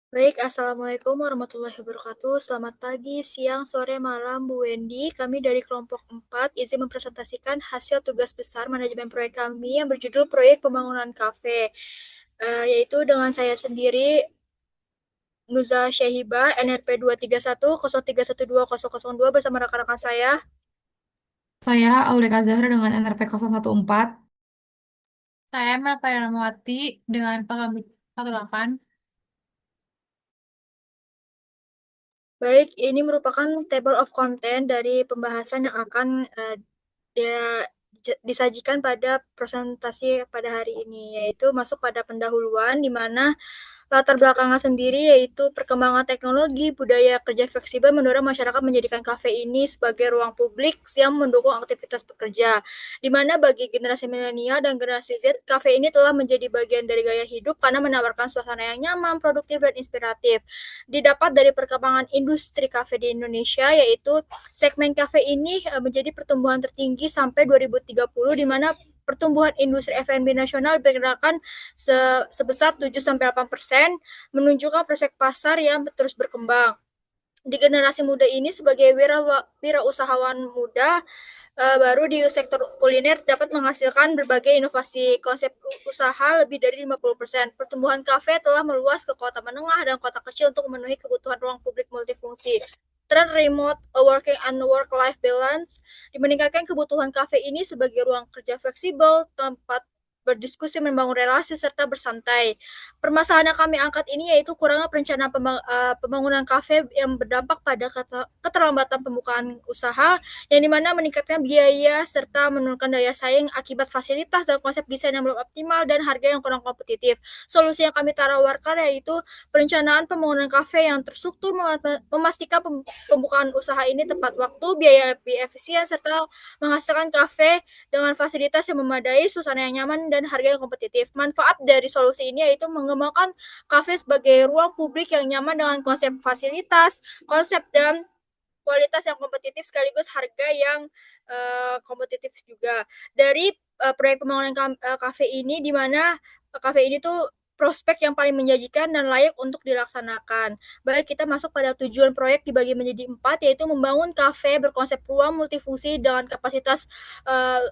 Baik, Assalamualaikum warahmatullahi wabarakatuh. Selamat pagi, siang, sore, malam, Bu Wendy. Kami dari kelompok 4 izin mempresentasikan hasil tugas besar manajemen proyek kami yang berjudul Proyek Pembangunan Kafe. Yaitu dengan saya sendiri, Nuza Syahiba, NRP 231 0312 002 bersama rekan-rekan saya. Saya Auleka Zahra dengan NRP 014. Saya Melva Ramawati dengan Pekabut 18. Baik, ini merupakan table of content dari pembahasan yang akan disajikan pada presentasi pada hari ini, yaitu masuk pada pendahuluan di mana latar belakangnya sendiri yaitu perkembangan teknologi, budaya kerja fleksibel mendorong masyarakat menjadikan kafe ini sebagai ruang publik yang mendukung aktivitas bekerja. Di mana bagi generasi milenial dan generasi Z, kafe ini telah menjadi bagian dari gaya hidup karena menawarkan suasana yang nyaman, produktif, dan inspiratif. Didapat dari perkembangan industri kafe di Indonesia, yaitu segmen kafe ini menjadi pertumbuhan tertinggi sampai 2030, di mana pertumbuhan industri F&B nasional diperkirakan sebesar 7-8%, menunjukkan prospek pasar yang terus berkembang. Di generasi muda ini sebagai wirausahawan muda baru di sektor kuliner dapat menghasilkan berbagai inovasi konsep usaha lebih dari 50%. Pertumbuhan kafe telah meluas ke kota menengah dan kota kecil untuk memenuhi kebutuhan ruang publik multifungsi. Tren remote working and work-life balance meningkatkan kebutuhan kafe ini sebagai ruang kerja fleksibel, tempat berdiskusi, membangun relasi, serta bersantai. Permasalahan yang kami angkat ini yaitu kurangnya perencanaan pembangunan kafe yang berdampak pada keterlambatan pembukaan usaha, yang dimana meningkatkan biaya serta menurunkan daya saing akibat fasilitas dan konsep desain yang belum optimal dan harga yang kurang kompetitif. Solusi yang kami tawarkan yaitu perencanaan pembangunan kafe yang terstruktur, memastikan pembukaan usaha ini tepat waktu, biaya lebih efisien, serta menghasilkan kafe dengan fasilitas yang memadai, suasana yang nyaman, dan harga yang kompetitif. Manfaat dari solusi ini yaitu mengembangkan kafe sebagai ruang publik yang nyaman dengan konsep fasilitas, konsep dan kualitas yang kompetitif sekaligus harga yang kompetitif juga. Dari proyek pembangunan kafe ini di mana kafe ini tuh prospek yang paling menjanjikan dan layak untuk dilaksanakan. Baik, kita masuk pada tujuan proyek dibagi menjadi 4, yaitu membangun kafe berkonsep ruang multifungsi dengan kapasitas uh,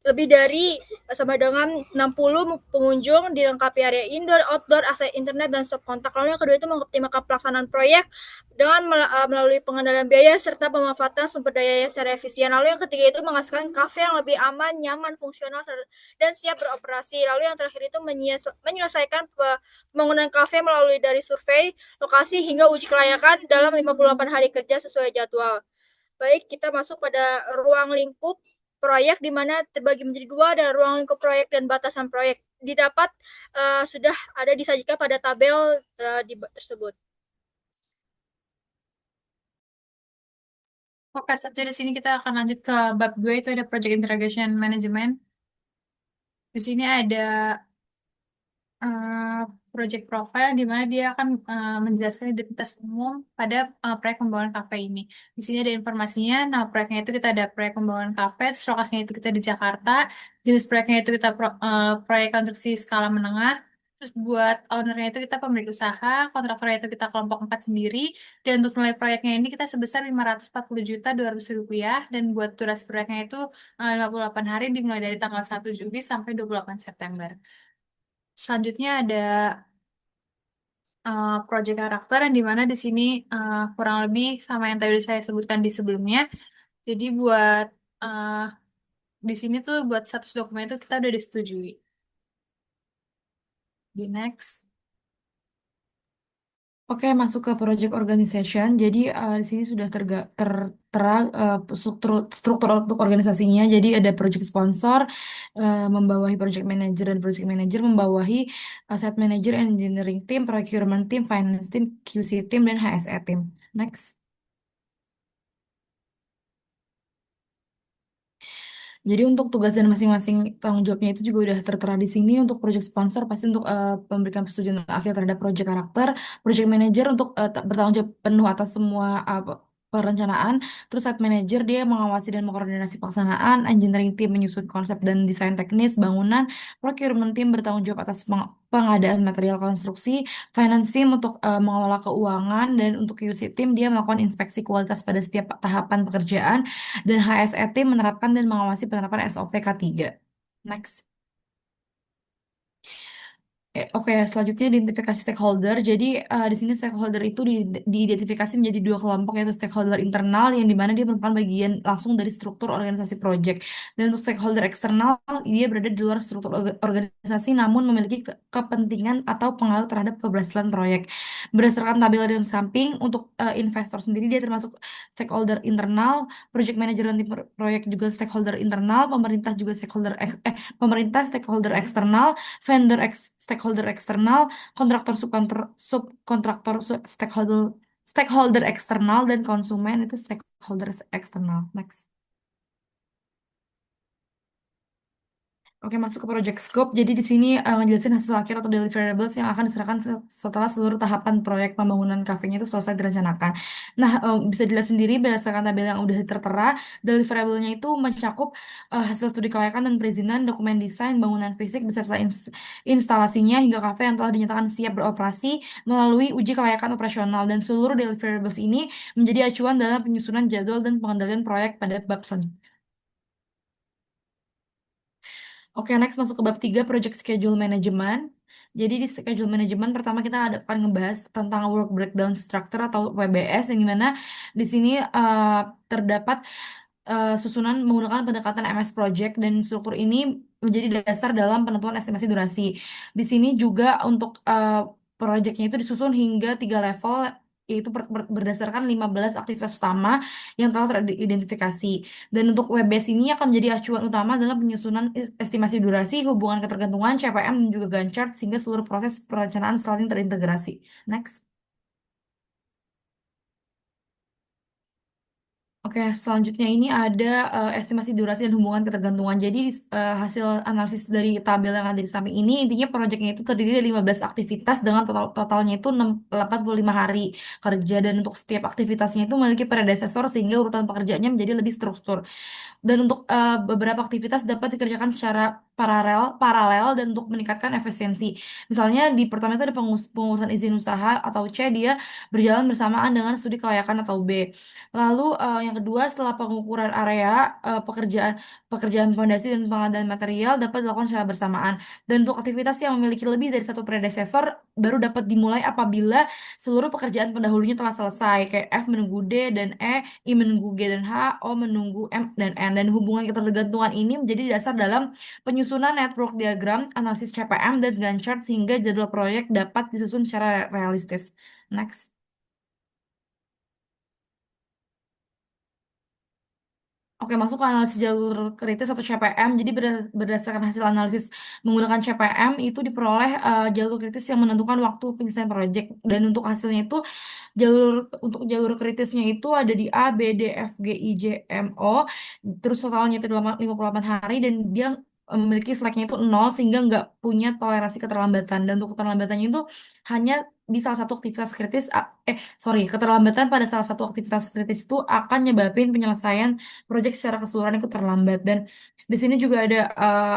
lebih dari sama dengan 60 pengunjung, dilengkapi area indoor, outdoor, akses internet, dan stop kontak. Lalu yang kedua itu mengoptimalkan pelaksanaan proyek dengan melalui pengendalian biaya serta pemanfaatan sumber daya yang secara efisien. Lalu yang ketiga itu menghasilkan kafe yang lebih aman, nyaman, fungsional, dan siap beroperasi. Lalu yang terakhir itu menyelesaikan pembangunan kafe melalui dari survei lokasi hingga uji kelayakan dalam 58 hari kerja sesuai jadwal. Baik, kita masuk pada ruang lingkup proyek di mana terbagi menjadi dua, ada ruang lingkup proyek dan batasan proyek. Didapat sudah ada disajikan pada tabel tersebut. Oke, satu di sini kita akan lanjut ke bab 2, itu ada Project Integration Management. Di sini ada eh, project profile di mana dia akan menjelaskan identitas umum pada proyek pembangunan kafe ini. Di sini ada informasinya. Nah, proyeknya itu kita ada proyek pembangunan kafe, terus lokasinya itu kita di Jakarta. Jenis proyeknya itu kita proyek konstruksi skala menengah. Terus buat ownernya itu kita pemilik usaha, kontraktornya itu kita kelompok 4 sendiri. Dan untuk nilai proyeknya ini kita sebesar 540.200.000 rupiah. Dan buat durasi proyeknya itu 58 hari dimulai dari tanggal 1 Juli sampai 28 September. Selanjutnya ada project karakter yang dimana di sini kurang lebih sama yang tadi saya sebutkan di sebelumnya. Jadi buat uh, di sini tuh buat status dokumen itu kita udah disetujui. Di next. Oke, masuk ke project organization. Jadi di sini sudah tertera struktur untuk organisasinya. Jadi ada project sponsor membawahi project manager dan project manager membawahi site manager, engineering team, procurement team, finance team, QC team, dan HSE team. Next. Jadi untuk tugas dan masing-masing tanggung jawabnya itu juga udah tertera di sini. Untuk project sponsor pasti untuk memberikan persetujuan akhir terhadap project karakter, project manager untuk bertanggung jawab penuh atas semua perencanaan, terus site manager dia mengawasi dan mengkoordinasi pelaksanaan, engineering team menyusun konsep dan desain teknis bangunan, procurement team bertanggung jawab atas pengadaan material konstruksi, finance team untuk mengelola keuangan, dan untuk QC team dia melakukan inspeksi kualitas pada setiap tahapan pekerjaan, dan HSE team menerapkan dan mengawasi penerapan SOP K3. Next. Oke, selanjutnya identifikasi stakeholder. Jadi di sini stakeholder itu diidentifikasi menjadi dua kelompok, yaitu stakeholder internal yang dimana dia merupakan bagian langsung dari struktur organisasi project. Dan untuk stakeholder eksternal, dia berada di luar struktur organisasi namun memiliki kepentingan atau pengaruh terhadap keberhasilan proyek. Berdasarkan tabel di samping, untuk investor sendiri dia termasuk stakeholder internal, project manager dan tim proyek juga stakeholder internal, pemerintah juga pemerintah stakeholder eksternal, vendor stakeholder eksternal, kontraktor subkontraktor stakeholder eksternal, dan konsumen itu stakeholder eksternal. Next. Oke, masuk ke project scope. Jadi di sini ngejelasin hasil akhir atau deliverables yang akan diserahkan setelah seluruh tahapan proyek pembangunan kafenya itu selesai direncanakan. Nah, bisa dilihat sendiri berdasarkan tabel yang udah tertera, deliverable-nya itu mencakup hasil studi kelayakan dan perizinan, dokumen desain, bangunan fisik, beserta instalasinya hingga kafe yang telah dinyatakan siap beroperasi melalui uji kelayakan operasional. Dan seluruh deliverables ini menjadi acuan dalam penyusunan jadwal dan pengendalian proyek pada bab selanjutnya. Oke, next masuk ke bab 3, Project Schedule Management. Jadi di schedule management pertama kita akan ngebahas tentang work breakdown structure atau WBS, yang dimana di sini terdapat susunan menggunakan pendekatan MS Project, dan struktur ini menjadi dasar dalam penentuan estimasi durasi. Di sini juga untuk proyeknya itu disusun hingga 3 level, yaitu berdasarkan 15 aktivitas utama yang telah teridentifikasi. Dan untuk WBS ini akan menjadi acuan utama dalam penyusunan estimasi durasi, hubungan ketergantungan, CPM, dan juga Gantt chart, sehingga seluruh proses perencanaan selalu terintegrasi. Next. Oke, selanjutnya ini ada estimasi durasi dan hubungan ketergantungan. Jadi hasil analisis dari tabel yang ada di samping ini, intinya proyeknya itu terdiri dari 15 aktivitas dengan totalnya itu 85 hari kerja, dan untuk setiap aktivitasnya itu memiliki predesesor sehingga urutan pekerjaannya menjadi lebih struktur. Dan untuk beberapa aktivitas dapat dikerjakan secara paralel dan untuk meningkatkan efisiensi. Misalnya di pertama itu ada pengurusan izin usaha atau C, dia berjalan bersamaan dengan studi kelayakan atau B. Lalu yang kedua, setelah pengukuran area, pekerjaan pekerjaan fondasi dan pengadaan material dapat dilakukan secara bersamaan. Dan untuk aktivitas yang memiliki lebih dari satu predesesor baru dapat dimulai apabila seluruh pekerjaan pendahulunya telah selesai. Kayak F menunggu D dan I menunggu G dan H, O menunggu M dan N. Dan hubungan ketergantungan ini menjadi dasar dalam penyusunan network diagram, analisis CPM, dan Gantt chart sehingga jadwal proyek dapat disusun secara realistis. Next. Oke, masuk ke analisis jalur kritis atau CPM. Jadi berdasarkan hasil analisis menggunakan CPM itu diperoleh jalur kritis yang menentukan waktu penyelesaian proyek. Dan untuk hasilnya itu untuk jalur kritisnya itu ada di A, B, D, F, G, I, J, M, O. Terus totalnya itu 58 hari, dan dia memiliki slacknya itu 0 sehingga nggak punya toleransi keterlambatan. Dan untuk keterlambatannya itu hanya di salah satu aktivitas kritis, keterlambatan pada salah satu aktivitas kritis itu akan nyebabin penyelesaian proyek secara keseluruhan itu terlambat. Dan di sini juga ada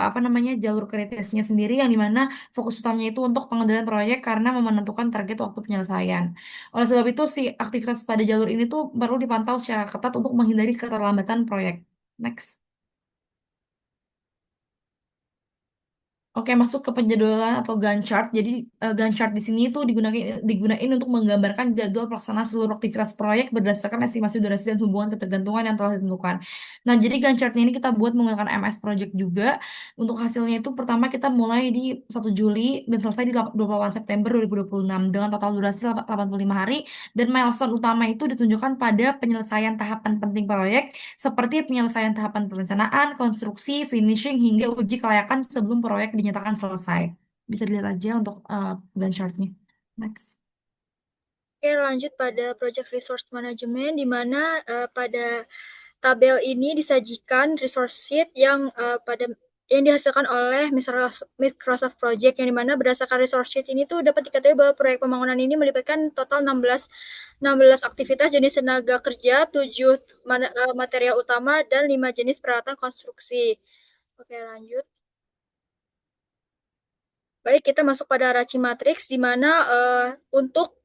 apa namanya jalur kritisnya sendiri, yang dimana fokus utamanya itu untuk pengendalian proyek karena menentukan target waktu penyelesaian. Oleh sebab itu, si aktivitas pada jalur ini tuh perlu dipantau secara ketat untuk menghindari keterlambatan proyek. Next. Oke, masuk ke penjadwalan atau Gantt chart. Jadi Gantt chart di sini itu digunain untuk menggambarkan jadwal pelaksanaan seluruh aktivitas proyek berdasarkan estimasi durasi dan hubungan ketergantungan yang telah ditentukan. Nah, jadi Gantt chart ini kita buat menggunakan MS Project juga. Untuk hasilnya itu pertama kita mulai di 1 Juli dan selesai di 28 September 2026 dengan total durasi 85 hari, dan milestone utama itu ditunjukkan pada penyelesaian tahapan penting proyek seperti penyelesaian tahapan perencanaan, konstruksi, finishing, hingga uji kelayakan sebelum proyek dinyatakan selesai. Bisa dilihat aja untuk Gantt chart-nya. Next. Oke, lanjut pada Project Resource Management, di mana pada tabel ini disajikan resource sheet yang pada yang dihasilkan oleh Microsoft Project, yang dimana berdasarkan resource sheet ini tuh dapat diketahui bahwa proyek pembangunan ini melibatkan total 16 aktivitas jenis tenaga kerja, 7 material utama, dan 5 jenis peralatan konstruksi. Oke, lanjut. Baik, kita masuk pada Raci Matrix, di mana untuk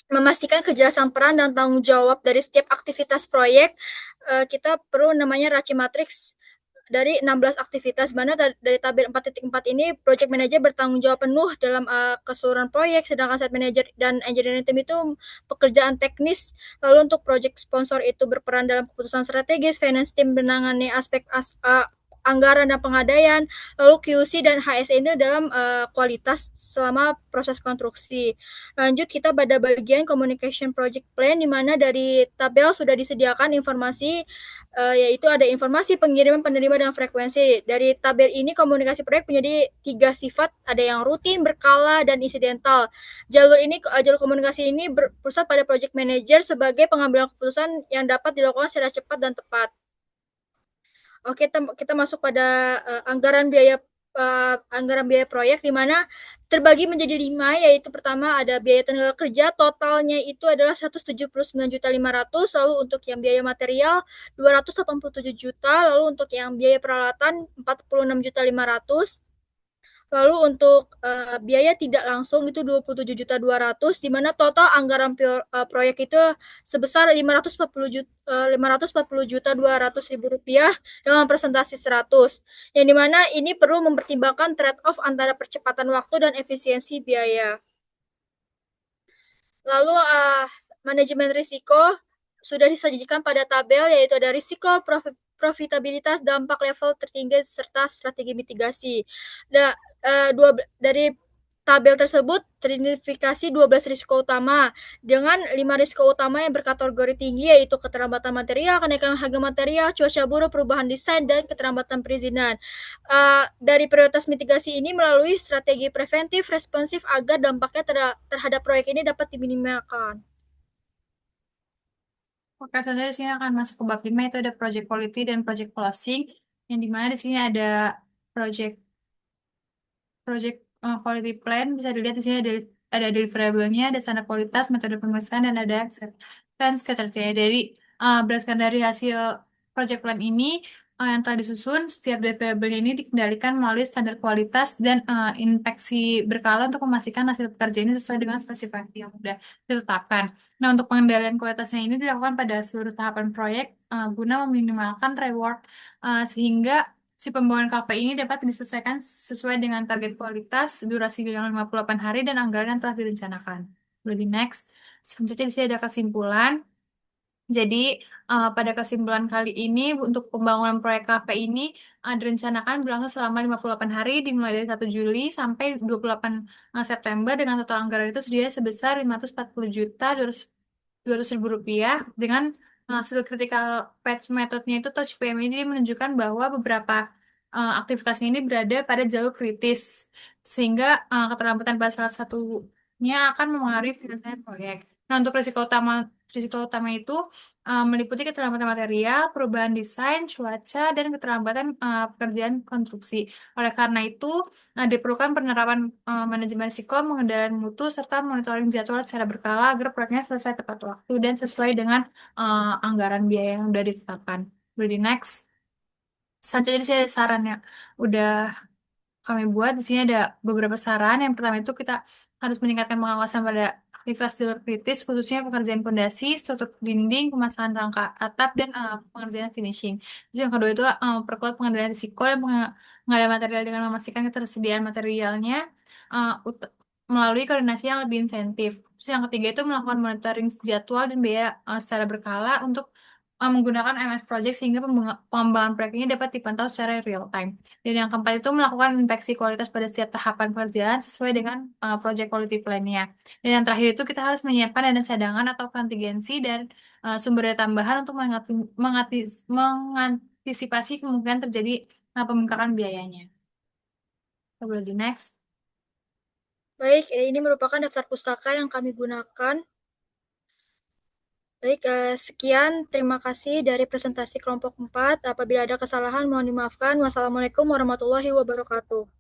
memastikan kejelasan peran dan tanggung jawab dari setiap aktivitas proyek, kita perlu namanya Raci Matrix dari 16 aktivitas, mana dari tabel 4.4 ini project manager bertanggung jawab penuh dalam keseluruhan proyek, sedangkan site manager dan engineering team itu pekerjaan teknis. Lalu untuk project sponsor itu berperan dalam keputusan strategis, finance team menangani aspek anggaran dan pengadaian, lalu QC dan HSE ini dalam kualitas selama proses konstruksi. Lanjut kita pada bagian communication project plan, di mana dari tabel sudah disediakan informasi, yaitu ada informasi pengiriman, penerima, dan frekuensi. Dari tabel ini komunikasi proyek menjadi 3 sifat, ada yang rutin, berkala, dan insidental. Jalur komunikasi ini berpusat pada project manager sebagai pengambilan keputusan yang dapat dilakukan secara cepat dan tepat. Oke, kita masuk pada anggaran biaya proyek, di mana terbagi menjadi 5, yaitu pertama ada biaya tenaga kerja, totalnya itu adalah 179.500.000, lalu untuk yang biaya material 287 juta, lalu untuk yang biaya peralatan 46.500.000. Lalu untuk biaya tidak langsung itu 27.200.000, di mana total anggaran proyek itu sebesar 540.200.000 rupiah dengan presentasi 100, yang dimana ini perlu mempertimbangkan trade off antara percepatan waktu dan efisiensi biaya. Lalu manajemen risiko sudah disajikan pada tabel, yaitu ada risiko, profitabilitas, dampak level tertinggi, serta strategi mitigasi. Dari tabel tersebut teridentifikasi 12 risiko utama, dengan 5 risiko utama yang berkategori tinggi, yaitu keterlambatan material, kenaikan harga material, cuaca buruk, perubahan desain, dan keterlambatan perizinan. Dari prioritas mitigasi ini melalui strategi preventif responsif agar dampaknya terhadap proyek ini dapat diminimalkan. Oke, selanjutnya di sini akan masuk ke bab 5, itu ada project quality dan project closing, yang dimana di sini ada project quality plan. Bisa dilihat di sini ada deliverable-nya, ada standar kualitas, metode pemeriksaan, dan ada acceptance criteria. Jadi berdasarkan dari hasil project plan ini yang telah disusun, setiap deliverable ini dikendalikan melalui standar kualitas dan inspeksi berkala untuk memastikan hasil pekerjaan ini sesuai dengan spesifikasi yang sudah ditetapkan. Nah, untuk pengendalian kualitasnya ini dilakukan pada seluruh tahapan proyek guna meminimalkan reward, sehingga si pembangunan KP ini dapat diselesaikan sesuai dengan target kualitas, durasi yang 58 hari, dan anggaran yang telah direncanakan. Lebih next. Selanjutnya di sini ada kesimpulan. Jadi, pada kesimpulan kali ini, untuk pembangunan proyek KP ini direncanakan berlangsung selama 58 hari, dimulai dari 1 Juli sampai 28 September, dengan total anggaran itu sedianya sebesar 540.200.000 rupiah, dengan hasil critical path methodnya itu touch PM ini menunjukkan bahwa beberapa aktivitasnya ini berada pada jalur kritis, sehingga keterlambatan pada salah satunya akan mempengaruhi penyelesaian proyek. Nah, untuk risiko utama itu meliputi keterlambatan material, perubahan desain, cuaca, dan keterlambatan pekerjaan konstruksi. Oleh karena itu, diperlukan penerapan manajemen risiko, pengendalian mutu, serta monitoring jadwal secara berkala agar proyeknya selesai tepat waktu dan sesuai dengan anggaran biaya yang sudah ditetapkan. Jadi next. Selanjutnya di sini ada sarannya. Udah kami buat di sini ada beberapa saran. Yang pertama itu kita harus meningkatkan pengawasan pada aktivitas jalur kritis, khususnya pekerjaan fondasi, struktur dinding, pemasangan rangka atap, dan pengerjaan finishing. Terus yang kedua itu perkuat pengendalian risiko dan pengadaan material dengan memastikan ketersediaan materialnya uh, melalui koordinasi yang lebih insentif. Terus yang ketiga itu melakukan monitoring jadwal dan biaya secara berkala untuk menggunakan MS Project sehingga pengembangan proyek ini dapat dipantau secara real time. Dan yang keempat itu melakukan inspeksi kualitas pada setiap tahapan pekerjaan sesuai dengan project quality plan-nya. Dan yang terakhir itu kita harus menyiapkan dana cadangan atau kontingensi dan sumber daya tambahan untuk mengantisipasi kemungkinan terjadi pembengkakan biayanya. Kita boleh di next. Baik, ini merupakan daftar pustaka yang kami gunakan. Baik, sekian terima kasih dari presentasi kelompok 4. Apabila ada kesalahan mohon dimaafkan. Wassalamualaikum warahmatullahi wabarakatuh.